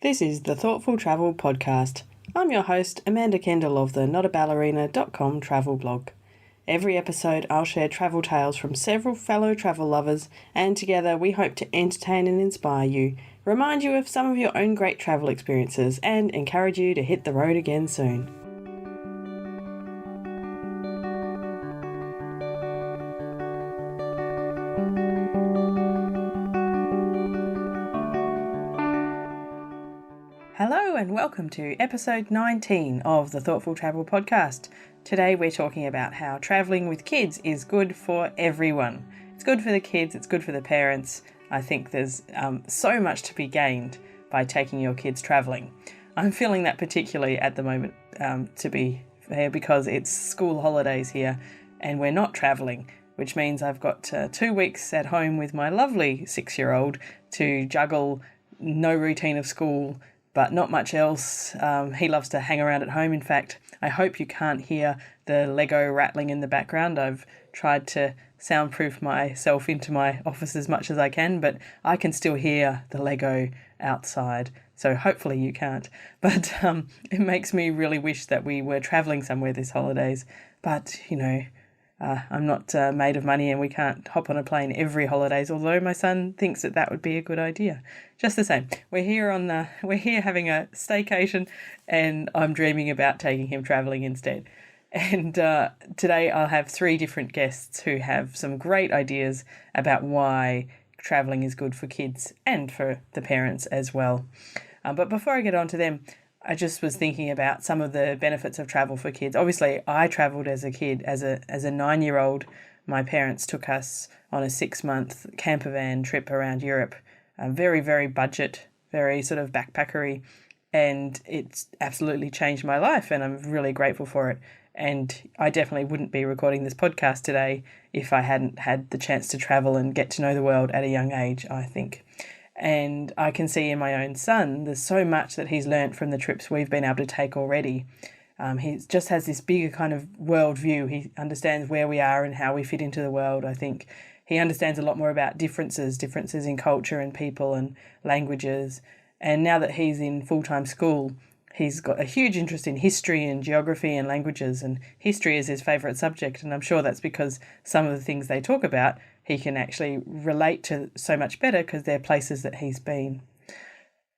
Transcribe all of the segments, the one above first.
This is the Thoughtful Travel Podcast. I'm your host, Amanda Kendall of the notaballerina.com travel blog. Every episode I'll share travel tales from several fellow travel lovers, and together we hope to entertain and inspire you, remind you of some of your own great travel experiences, and encourage you to hit the road again soon. Hello and welcome to episode 19 of the Thoughtful Travel Podcast. Today we're talking about how travelling with kids is good for everyone. It's good for the kids, it's good for the parents. I think there's so much to be gained by taking your kids travelling. I'm feeling that particularly at the moment, to be fair, because it's school holidays here and we're not travelling, which means I've got 2 weeks at home with my lovely 6-year-old to juggle no routine of school, but not much else. He loves to hang around at home. In fact, I hope you can't hear the Lego rattling in the background. I've tried to soundproof myself into my office as much as I can, but I can still hear the Lego outside. So hopefully you can't. But it makes me really wish that we were travelling somewhere this holidays. But, I'm not made of money and we can't hop on a plane every holidays, although my son thinks that would be a good idea. Just the same, we're here having a staycation and I'm dreaming about taking him travelling instead. And today I'll have 3 different guests who have some great ideas about why travelling is good for kids and for the parents as well. But before I get on to them, I just was thinking about some of the benefits of travel for kids. Obviously, I travelled as a kid, as a 9-year-old. My parents took us on a 6-month camper van trip around Europe. Very, very budget, very sort of backpackery. And it's absolutely changed my life and I'm really grateful for it. And I definitely wouldn't be recording this podcast today if I hadn't had the chance to travel and get to know the world at a young age, I think. And I can see in my own son, there's so much that he's learnt from the trips we've been able to take already. He just has this bigger kind of world view. He understands where we are and how we fit into the world, I think. He understands a lot more about differences in culture and people and languages. And now that he's in full-time school, he's got a huge interest in history and geography and languages, and history is his favourite subject. And I'm sure that's because some of the things they talk about he can actually relate to so much better because they're places that he's been.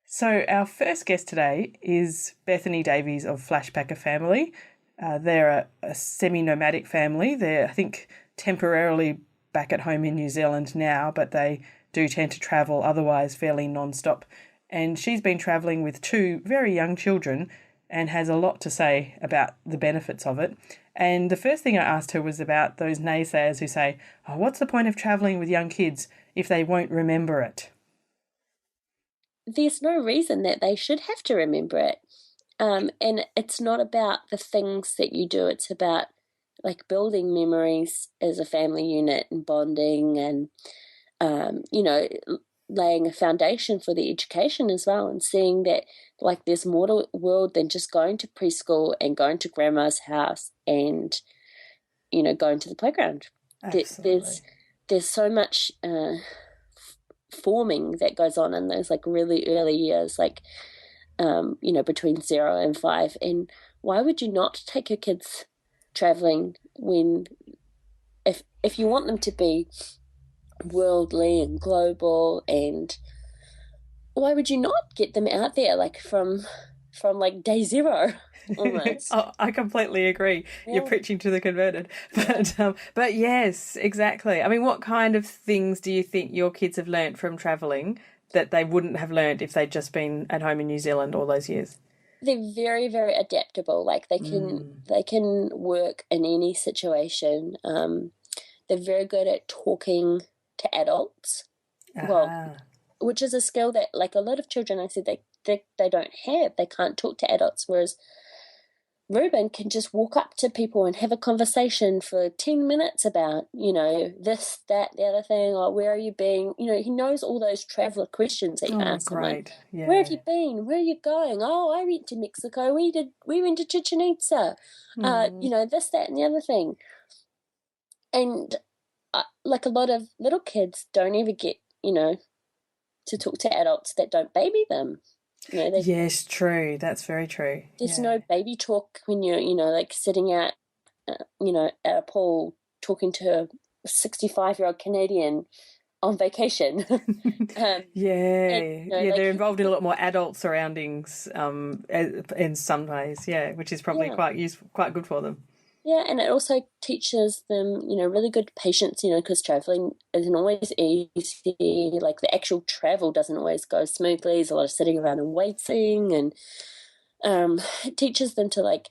So our first guest today is Bethaney of Flashpacker Family. They're a semi-nomadic family. They're, I think, temporarily back at home in New Zealand now, but they do tend to travel otherwise fairly non-stop. And she's been travelling with 2 very young children and has a lot to say about the benefits of it. And the first thing I asked her was about those naysayers who say, oh, what's the point of travelling with young kids if they won't remember it? There's no reason that they should have to remember it. And it's not about the things that you do. It's about like building memories as a family unit and bonding and, laying a foundation for the education as well, and seeing that like there's more to the world than just going to preschool and going to grandma's house and going to the playground. Absolutely. There's so much forming that goes on in those like really early years, like between 0 and 5. And why would you not take your kids traveling when if you want them to be worldly and global, and why would you not get them out there like from like day 0 almost? Oh, I completely agree. Yeah. You're preaching to the converted. But yes, exactly. I mean, what kind of things do you think your kids have learnt from travelling that they wouldn't have learnt if they'd just been at home in New Zealand all those years? They're very, very adaptable. Like they can work in any situation. They're very good at talking to adults. Well, which is a skill that like a lot of children, I said, they don't have. They can't talk to adults, whereas Ruben can just walk up to people and have a conversation for 10 minutes about, this, that, the other thing, or where are you been? He knows all those traveller questions that you ask him. Like, yeah. Where have you been? Where are you going? Oh, I went to Mexico. We went to Chichen Itza. This, that, and the other thing. And like a lot of little kids don't ever get, to talk to adults that don't baby them. Yes, true. That's very true. There's no baby talk when you're, like sitting out, at a pool talking to a 65-year-old Canadian on vacation. They're involved in a lot more adult surroundings in some ways, which is probably quite useful, quite good for them. Yeah, and it also teaches them, really good patience, because traveling isn't always easy. Like the actual travel doesn't always go smoothly. There's a lot of sitting around and waiting, and it teaches them to learn,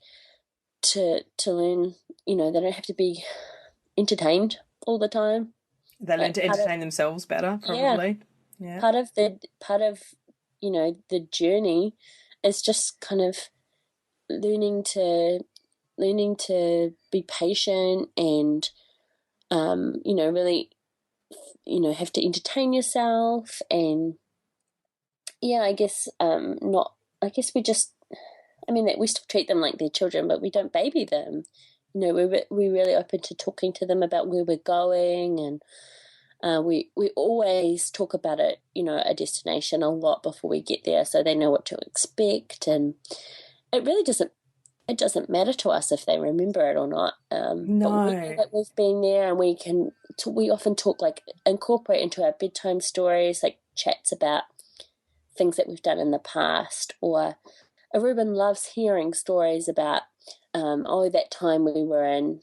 they don't have to be entertained all the time. They learn to entertain themselves better, probably. Yeah. Part of the journey is just kind of learning to be patient and really have to entertain yourself. And I guess we still treat them like they're children, but we don't baby them. We're really open to talking to them about where we're going, and we always talk about it, a destination a lot before we get there, so they know what to expect. And it really doesn't matter to us if they remember it or not. No. But we know that we've been there, and we often talk, incorporate into our bedtime stories, chats about things that we've done in the past. Or Ruben loves hearing stories about, that time we were in,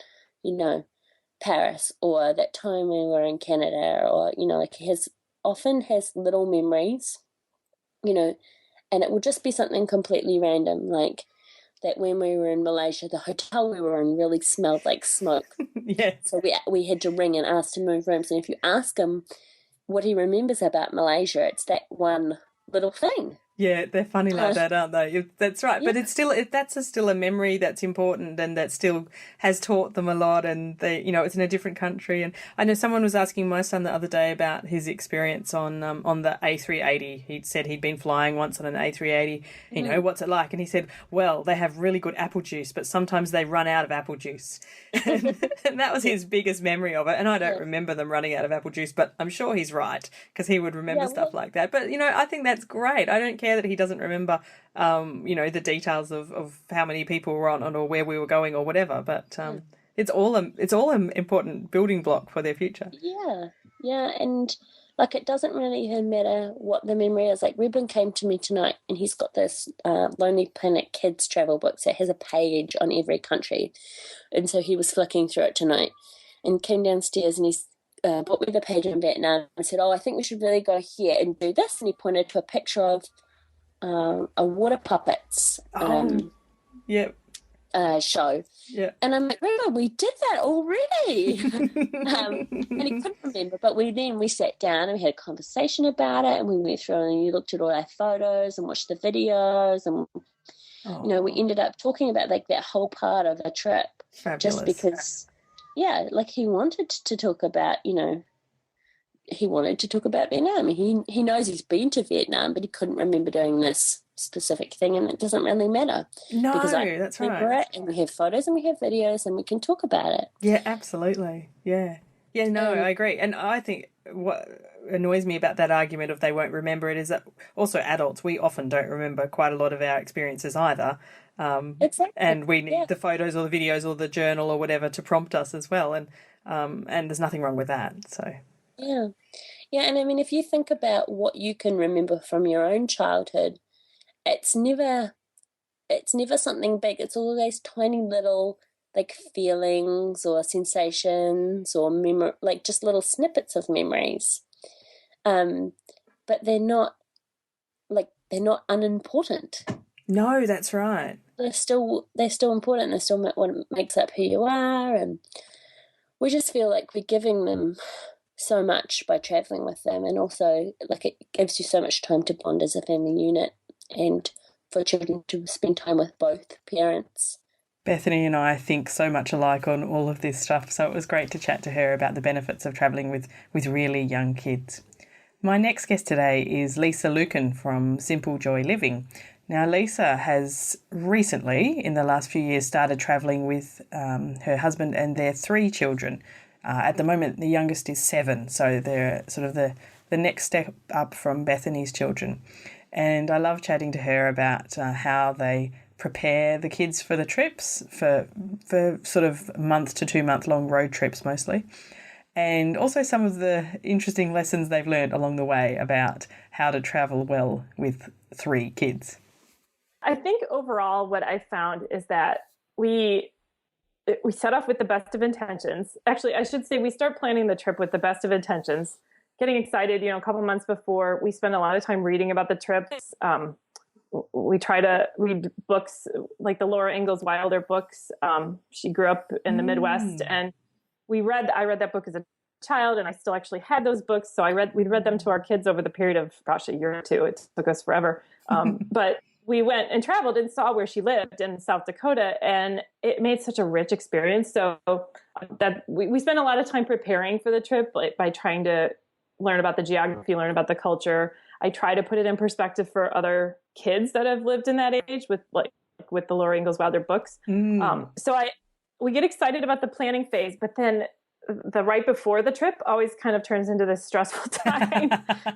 Paris, or that time we were in Canada, or, he often has little memories, and it will just be something completely random, like that when we were in Malaysia, the hotel we were in really smelled like smoke. Yes. So we had to ring and ask to move rooms. And if you ask him what he remembers about Malaysia, it's that one little thing. Yeah, they're funny like that, aren't they? That's right. Yeah. But it's still a memory that's important, and that still has taught them a lot. And it's in a different country. And I know someone was asking my son the other day about his experience on the A380. He'd said he'd been flying once on an A380. What's it like? And he said, well, they have really good apple juice, but sometimes they run out of apple juice. And that was his biggest memory of it. And I don't remember them running out of apple juice, but I'm sure he's right, because he would remember stuff like that. But I think that's great. I don't care that he doesn't remember, the details of how many people were on or where we were going or whatever. But it's all an important building block for their future. Yeah, and it doesn't really even matter what the memory is. Like Ruben came to me tonight, and he's got this Lonely Planet Kids travel book, so it has a page on every country, and so he was flicking through it tonight, and came downstairs, and he's brought me the page in Vietnam and said, I think we should really go here and do this. And he pointed to a picture of a water puppets show. Yeah. And I'm like, River, we did that already. And he couldn't remember. But we sat down and we had a conversation about it, and we went through and he looked at all our photos and watched the videos, and we ended up talking about that whole part of the trip. Fabulous. Just because he wanted to talk about, he wanted to talk about Vietnam. He knows he's been to Vietnam, but he couldn't remember doing this specific thing, and it doesn't really matter. No, because that's right. It, and we have photos and we have videos and we can talk about it. Yeah, absolutely. Yeah. Yeah, no, I agree. And I think what annoys me about that argument of they won't remember it is that also adults, we often don't remember quite a lot of our experiences either. Exactly. And we need the photos or the videos or the journal or whatever to prompt us as well. And there's nothing wrong with that. So yeah, and I mean, if you think about what you can remember from your own childhood, it's never something big. It's always tiny little feelings or sensations or just little snippets of memories. But they're not unimportant. No, that's right. They're still important. They're still what makes up who you are, and we just feel like we're giving them so much by traveling with them, and also it gives you so much time to bond as a family unit, and for children to spend time with both parents. Bethaney and I think so much alike on all of this stuff, so it was great to chat to her about the benefits of travelling with really young kids. My next guest today is Lisa Luken from Simple Joy Living. Now, Lisa has recently, in the last few years, started travelling with her husband and their 3 children. At the moment, the youngest is 7, so they're sort of the next step up from Bethaney's children. And I love chatting to her about how they prepare the kids for the trips, for sort of month to 2 month long road trips mostly. And also some of the interesting lessons they've learned along the way about how to travel well with 3 kids. I think overall what I found is that we set off with the best of intentions. Actually, I should say we start planning the trip with the best of intentions, getting excited, a couple months before. We spend a lot of time reading about the trips. We try to read books like the Laura Ingalls Wilder books. She grew up in the Midwest, and I read that book as a child, and I still actually had those books. So we'd read them to our kids over the period of, a year or two. It took us forever. But we went and traveled and saw where she lived in South Dakota, and it made such a rich experience. So that we spent a lot of time preparing for the trip by trying to learn about the geography, learn about the culture. I try to put it in perspective for other kids that have lived in that age with the Laura Ingalls Wilder books. So we get excited about the planning phase, but then the right before the trip always kind of turns into this stressful time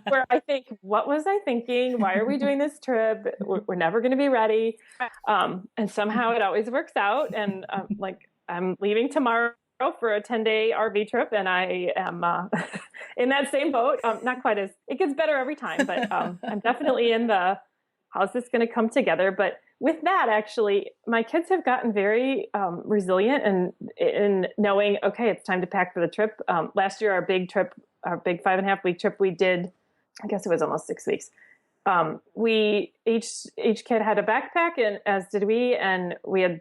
where I think, what was I thinking? Why are we doing this trip? We're never going to be ready. And somehow it always works out. And I'm leaving tomorrow for a 10-day RV trip, and I am in that same boat. Not quite it gets better every time, but I'm definitely in how's this going to come together? But with that, actually, my kids have gotten very resilient in knowing, okay, it's time to pack for the trip. Last year, our big 5.5-week trip, we did, I guess it was almost 6 weeks. We each kid had a backpack, and as did we, and we had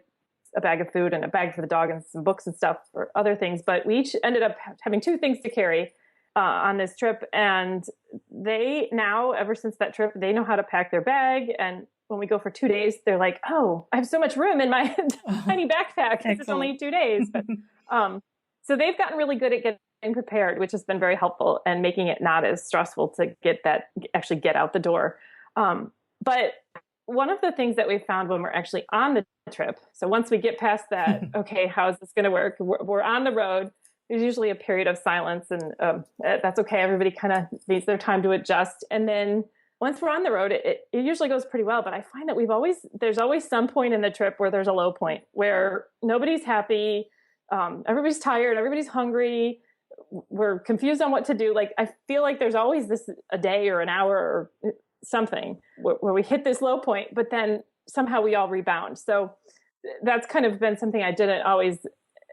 a bag of food and a bag for the dog and some books and stuff for other things. But we each ended up having 2 things to carry on this trip. And they now, ever since that trip, they know how to pack their bag. And when we go for 2 days, they're like, oh, I have so much room in my tiny backpack. It's only 2 days. But, so they've gotten really good at getting prepared, which has been very helpful and making it not as stressful to actually get out the door. But one of the things that we found when we're actually on the trip, so once we get past that, okay, how is this going to work? We're on the road. There's usually a period of silence, and that's okay. Everybody kind of needs their time to adjust. And then once we're on the road, it usually goes pretty well. But I find that there's always some point in the trip where there's a low point, where nobody's happy, everybody's tired, everybody's hungry, we're confused on what to do. Like, I feel like there's always a day or an hour or something where we hit this low point, but then somehow we all rebound. So that's kind of been something I didn't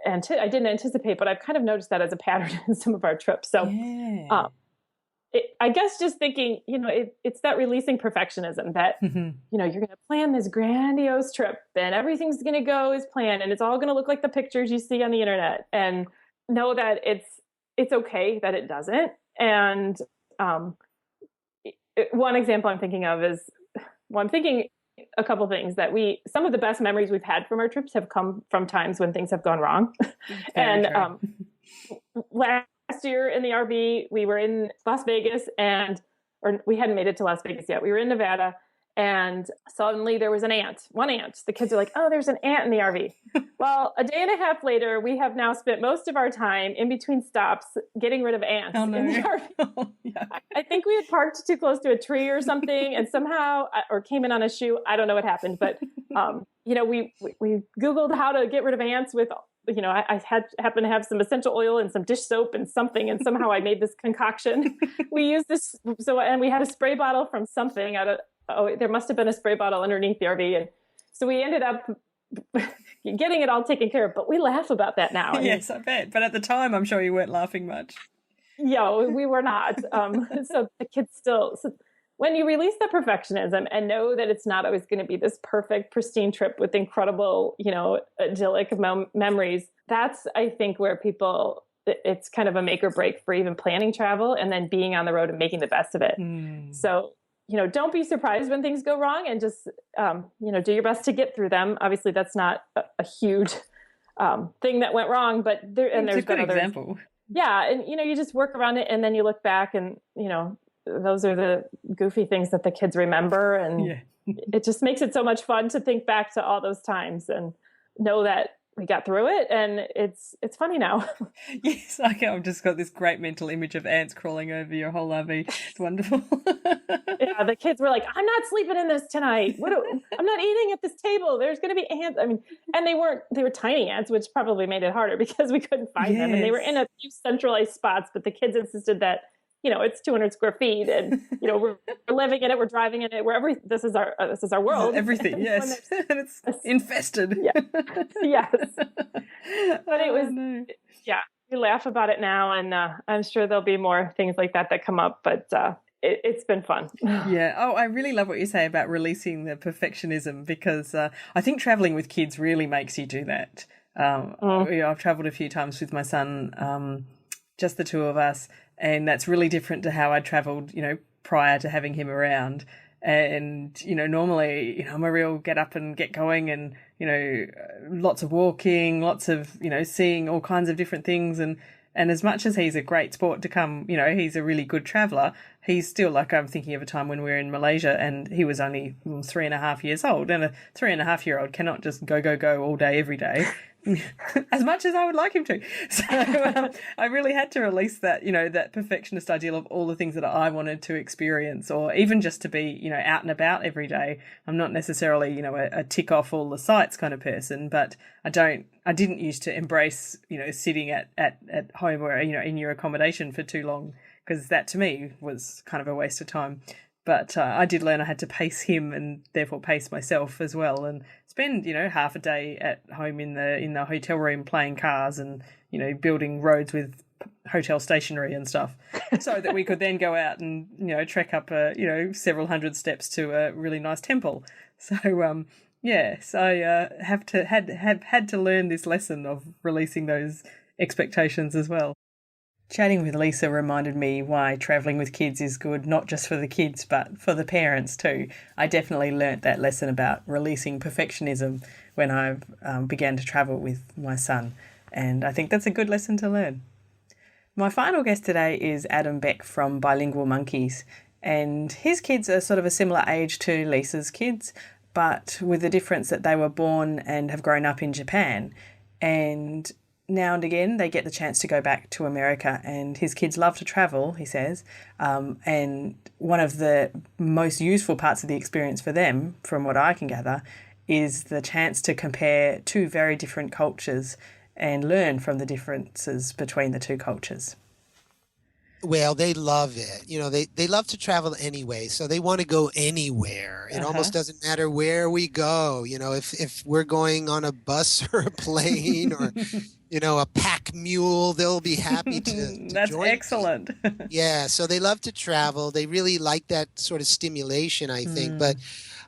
anticipate, but I've kind of noticed that as a pattern in some of our trips. So yeah. I guess just thinking, it's that releasing perfectionism that, you're going to plan this grandiose trip and everything's going to go as planned and it's all going to look like the pictures you see on the internet, and know that it's okay that it doesn't. And one example I'm thinking of is, I'm thinking a couple things that some of the best memories we've had from our trips have come from times when things have gone wrong. And last year in the RV, we were in Las Vegas, or we hadn't made it to Las Vegas yet. We were in Nevada, and suddenly there was one ant. The kids are like, oh, there's an ant in the RV. Well, a day and a half later, we have now spent most of our time in between stops getting rid of ants in the RV. Yeah. I think we had parked too close to a tree or something, and somehow, or came in on a shoe. I don't know what happened, but we Googled how to get rid of ants with, I happened to have some essential oil and some dish soap and something, and somehow I made this concoction. We used this, and we had a spray bottle from something there must have been a spray bottle underneath the RV. And so we ended up getting it all taken care of, but we laugh about that now. Yes, I bet. But at the time, I'm sure you weren't laughing much. Yeah, we were not. So the kids so when you release the perfectionism and know that it's not always going to be this perfect, pristine trip with incredible, idyllic memories, that's, I think, where it's kind of a make or break for even planning travel and then being on the road and making the best of it. So, don't be surprised when things go wrong, and just, do your best to get through them. Obviously, that's not a huge thing that went wrong, but there's a good example. Yeah. And, you just work around it, and then you look back and, those are the goofy things that the kids remember. And it just makes it so much fun to think back to all those times and know that we got through it, and it's funny now. Yes, I've just got this great mental image of ants crawling over your whole RV. It's wonderful. Yeah, the kids were like, "I'm not sleeping in this tonight. I'm not eating at this table. There's going to be ants." I mean, and they were tiny ants, which probably made it harder because we couldn't find them, and they were in a few centralized spots. But the kids insisted that it's 200 square feet, and we're living in it, we're driving in it, this is our world. Everything, yes, and it's infested. Yeah. Yes, but it was yeah. We laugh about it now, and I'm sure there'll be more things like that come up. But it's been fun. Yeah. Oh, I really love what you say about releasing the perfectionism, because I think traveling with kids really makes you do that. I've traveled a few times with my son, just the two of us, and that's really different to how I traveled, prior to having him around. And, normally, I'm a real get up and get going, and, lots of walking, lots of, seeing all kinds of different things. And as much as he's a great sport to come, he's a really good traveller, he's still, like, I'm thinking of a time when we were in Malaysia and he was only 3.5 years old, and a 3.5-year-old cannot just go all day, every day. As much as I would like him to. So I really had to release that, that perfectionist ideal of all the things that I wanted to experience, or even just to be, out and about every day. I'm not necessarily, a tick off all the sites kind of person, but I didn't used to embrace, sitting at home or, in your accommodation for too long, because that to me was kind of a waste of time. But I did learn I had to pace him, and therefore pace myself as well, and spend, half a day at home in the hotel room playing cars and, building roads with hotel stationery and stuff, so that we could then go out and, trek up, several hundred steps to a really nice temple. So, so I had to learn this lesson of releasing those expectations as well. Chatting with Lisa reminded me why travelling with kids is good, not just for the kids, but for the parents too. I definitely learnt that lesson about releasing perfectionism when I began to travel with my son, and I think that's a good lesson to learn. My final guest today is Adam Beck from Bilingual Monkeys, and his kids are sort of a similar age to Lisa's kids, but with the difference that they were born and have grown up in Japan, and now and again they get the chance to go back to America, and his kids love to travel, he says, and one of the most useful parts of the experience for them, from what I can gather, is the chance to compare two very different cultures and learn from the differences between the two cultures. Well, they love it. They love to travel anyway, so they want to go anywhere. It almost doesn't matter where we go. If we're going on a bus or a plane or, a pack mule, they'll be happy to That's join. Excellent. Yeah, so they love to travel. They really like that sort of stimulation, I think. But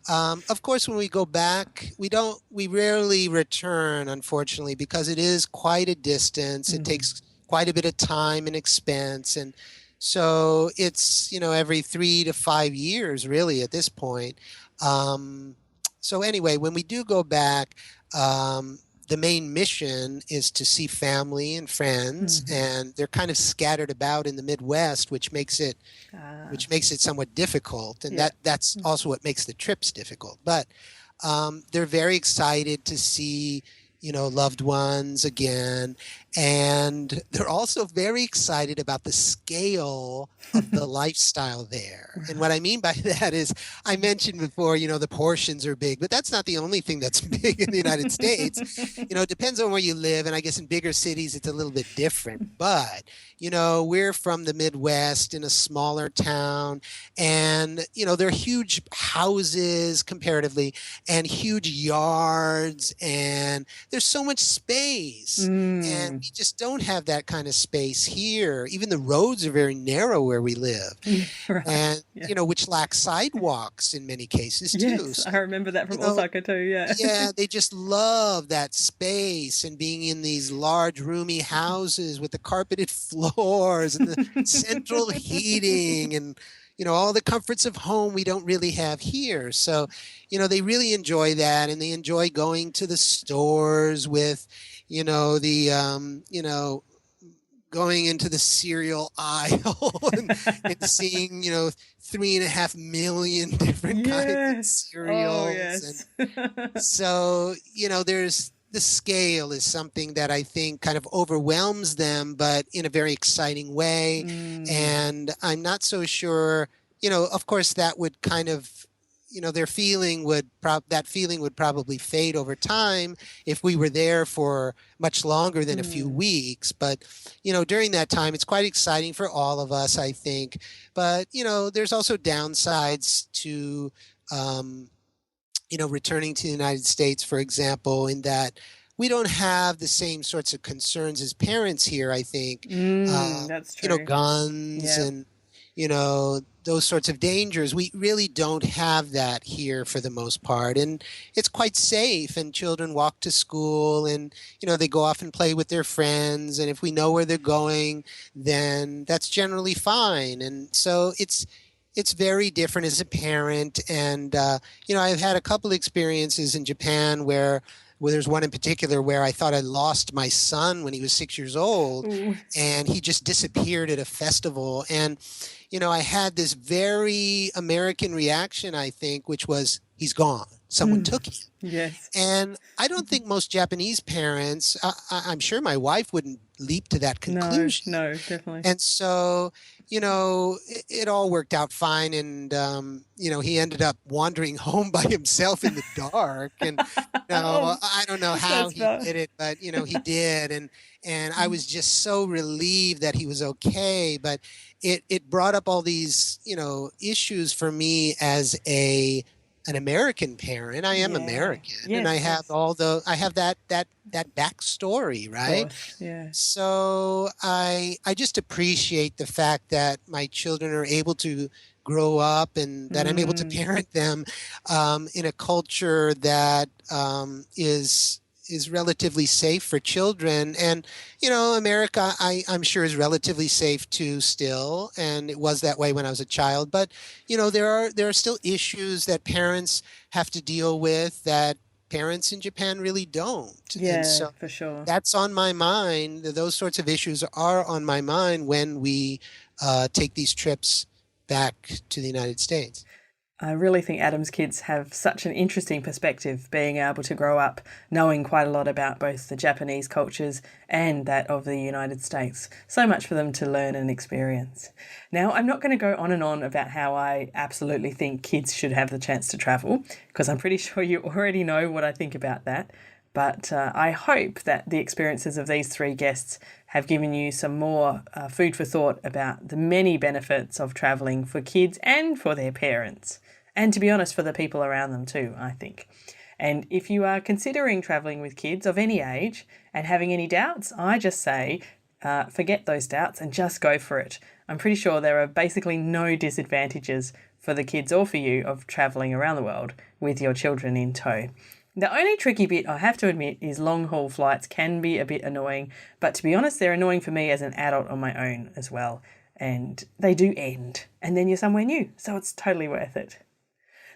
of course, when we go back, we rarely return, unfortunately, because it is quite a distance. It takes quite a bit of time and expense. And so it's, every 3 to 5 years, really, at this point. So anyway, when we do go back, the main mission is to see family and friends, and they're kind of scattered about in the Midwest, which makes it somewhat difficult. And that's also what makes the trips difficult. But they're very excited to see loved ones again. And they're also very excited about the scale of the lifestyle there. And what I mean by that is, I mentioned before, the portions are big, but that's not the only thing that's big in the United States. It depends on where you live. And I guess in bigger cities, it's a little bit different. But, we're from the Midwest in a smaller town, and, there are huge houses comparatively and huge yards, and there's so much space. And we just don't have that kind of space here. Even the roads are very narrow where we live. Right. And, which lack sidewalks in many cases too. Yes, So, I remember that from Osaka too, yeah. Yeah, they just love that space and being in these large, roomy houses with the carpeted floors and the central heating and, all the comforts of home we don't really have here. So, they really enjoy that, and they enjoy going to the stores with, going into the cereal aisle and seeing, 3.5 million different kinds of cereals. Oh, yes. And so, the scale is something that I think kind of overwhelms them, but in a very exciting way. And I'm not so sure, of course that would kind of, their feeling would that feeling would probably fade over time if we were there for much longer than a few weeks. But, during that time, it's quite exciting for all of us, I think. But, there's also downsides to, returning to the United States, for example, in that we don't have the same sorts of concerns as parents here, I think. That's true. Guns and, those sorts of dangers. We really don't have that here for the most part. And it's quite safe, and children walk to school and, they go off and play with their friends. And if we know where they're going, then that's generally fine. And so it's very different as a parent. And, I've had a couple experiences in Japan where there's one in particular where I thought I lost my son when he was 6 years old, and he just disappeared at a festival. And, I had this very American reaction, I think, which was, he's gone. Someone took him. Yes. And I don't think most Japanese parents, I'm sure my wife wouldn't leap to that conclusion. No, definitely. And so, it all worked out fine. And, he ended up wandering home by himself in the dark. And, I don't know how he did it, but, he did. And I was just so relieved that he was okay. But it brought up all these, issues for me as an American parent. I am American, and I have I have that backstory, right? Yeah. So I just appreciate the fact that my children are able to grow up and that I'm able to parent them in a culture that is relatively safe for children. And, America, I'm sure is relatively safe too still. And it was that way when I was a child. But, there are still issues that parents have to deal with that parents in Japan really don't. Yeah, and so for sure. That's on my mind. Those sorts of issues are on my mind when we take these trips back to the United States. I really think Adam's kids have such an interesting perspective, being able to grow up knowing quite a lot about both the Japanese cultures and that of the United States. So much for them to learn and experience. Now, I'm not going to go on and on about how I absolutely think kids should have the chance to travel, because I'm pretty sure you already know what I think about that. But I hope that the experiences of these three guests have given you some more food for thought about the many benefits of travelling for kids and for their parents. And to be honest, for the people around them too, I think. And if you are considering travelling with kids of any age and having any doubts, I just say forget those doubts and just go for it. I'm pretty sure there are basically no disadvantages for the kids or for you of travelling around the world with your children in tow. The only tricky bit, I have to admit, is long-haul flights can be a bit annoying, but to be honest, they're annoying for me as an adult on my own as well. And they do end, and then you're somewhere new, so it's totally worth it.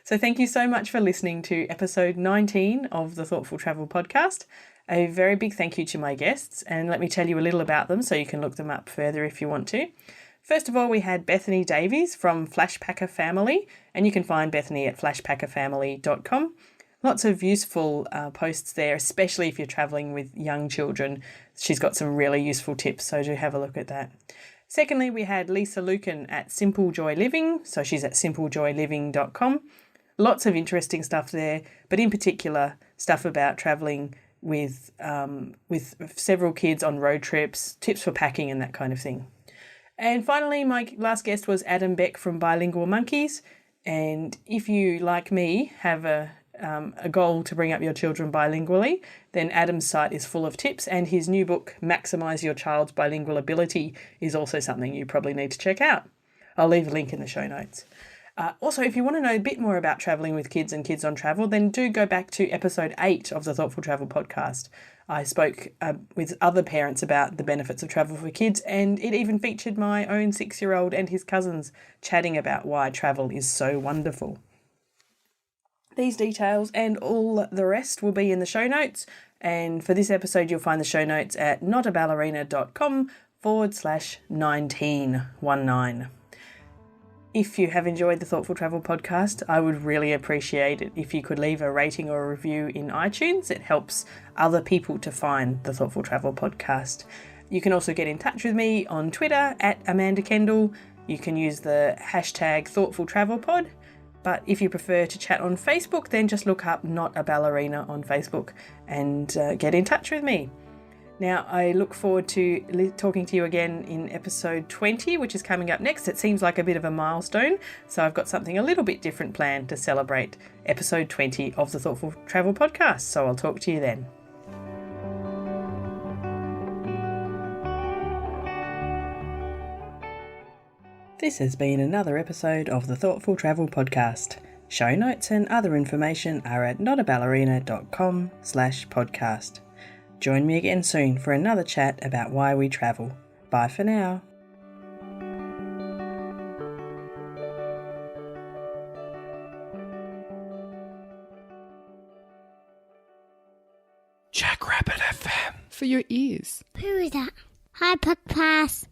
So thank you so much for listening to episode 19 of the Thoughtful Travel Podcast. A very big thank you to my guests, and let me tell you a little about them so you can look them up further if you want to. First of all, we had Bethaney Davies from Flashpacker Family, and you can find Bethaney at flashpackerfamily.com. Lots of useful posts there, especially if you're travelling with young children. She's got some really useful tips, so do have a look at that. Secondly, we had Lisa Luken at Simple Joy Living, so she's at simplejoyliving.com. Lots of interesting stuff there, but in particular, stuff about travelling with several kids on road trips, tips for packing and that kind of thing. And finally, my last guest was Adam Beck from Bilingual Monkeys. And if you, like me, have a goal to bring up your children bilingually, then Adam's site is full of tips, and his new book, Maximise Your Child's Bilingual Ability, is also something you probably need to check out. I'll leave a link in the show notes. Also, if you want to know a bit more about travelling with kids and kids on travel, then do go back to episode 8 of the Thoughtful Travel Podcast. I spoke with other parents about the benefits of travel for kids, and it even featured my own 6-year-old and his cousins chatting about why travel is so wonderful. These details and all the rest will be in the show notes. And for this episode, you'll find the show notes at notaballerina.com/1919. If you have enjoyed the Thoughtful Travel podcast, I would really appreciate it if you could leave a rating or a review in iTunes. It helps other people to find the Thoughtful Travel podcast. You can also get in touch with me on Twitter at Amanda Kendall. You can use the hashtag ThoughtfulTravelPod. But if you prefer to chat on Facebook, then just look up Not a Ballerina on Facebook and get in touch with me. Now, I look forward to talking to you again in episode 20, which is coming up next. It seems like a bit of a milestone, so I've got something a little bit different planned to celebrate episode 20 of the Thoughtful Travel podcast, so I'll talk to you then. This has been another episode of the Thoughtful Travel podcast. Show notes and other information are at notaballerina.com/podcast. Join me again soon for another chat about why we travel. Bye for now. Jackrabbit FM. For your ears. Who is that? Hi, Podcast.